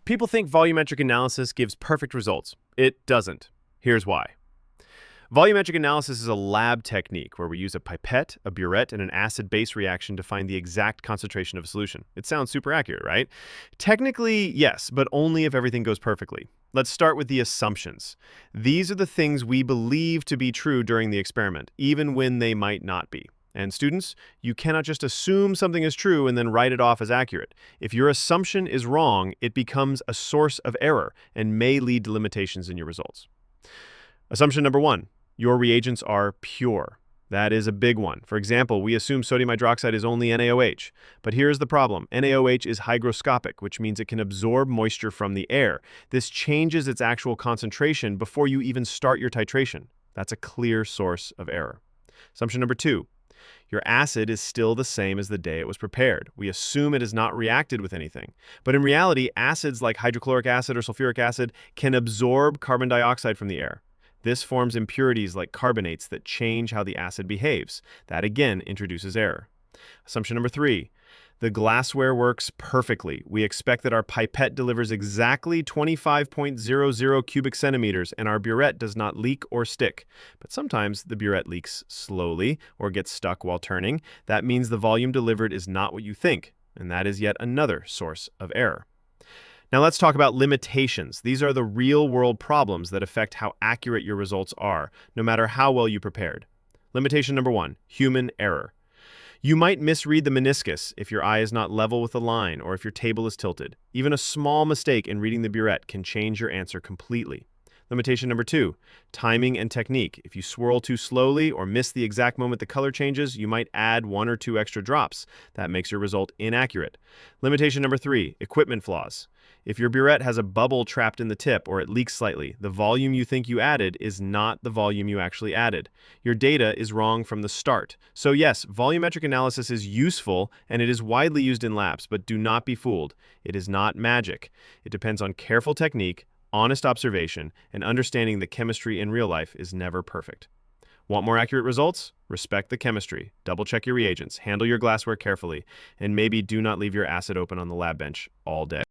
People think volumetric analysis gives perfect results. It doesn't. Here's why. Volumetric analysis is a lab technique where we use a pipette, a burette, and an acid-base reaction to find the exact concentration of a solution. It sounds super accurate, right? Technically, yes, but only if everything goes perfectly. Let's start with the assumptions. These are the things we believe to be true during the experiment, even when they might not be. And students, you cannot just assume something is true and then write it off as accurate. If your assumption is wrong, it becomes a source of error and may lead to limitations in your results. Assumption number 1, your reagents are pure. That is a big one. For example, we assume sodium hydroxide is only NaOH. But here's the problem. NaOH is hygroscopic, which means it can absorb moisture from the air. This changes its actual concentration before you even start your titration. That's a clear source of error. Assumption number 2. Your acid is still the same as the day it was prepared. We assume it has not reacted with anything. But in reality, acids like hydrochloric acid or sulfuric acid can absorb carbon dioxide from the air. This forms impurities like carbonates that change how the acid behaves. That again introduces error. Assumption number 3. The glassware works perfectly. We expect that our pipette delivers exactly 25.00 cubic centimeters and our burette does not leak or stick. But sometimes the burette leaks slowly or gets stuck while turning. That means the volume delivered is not what you think, and that is yet another source of error. Now let's talk about limitations. These are the real-world problems that affect how accurate your results are, no matter how well you prepared. Limitation number 1, human error. You might misread the meniscus if your eye is not level with the line or if your table is tilted. Even a small mistake in reading the burette can change your answer completely. Limitation number 2, timing and technique. If you swirl too slowly or miss the exact moment the color changes, you might add 1 or 2 extra drops. That makes your result inaccurate. Limitation number 3, equipment flaws. If your burette has a bubble trapped in the tip or it leaks slightly, the volume you think you added is not the volume you actually added. Your data is wrong from the start. So yes, volumetric analysis is useful and it is widely used in labs, but do not be fooled. It is not magic. It depends on careful technique, honest observation, and understanding that chemistry in real life is never perfect. Want more accurate results? Respect the chemistry, double-check your reagents, handle your glassware carefully, and maybe do not leave your acid open on the lab bench all day.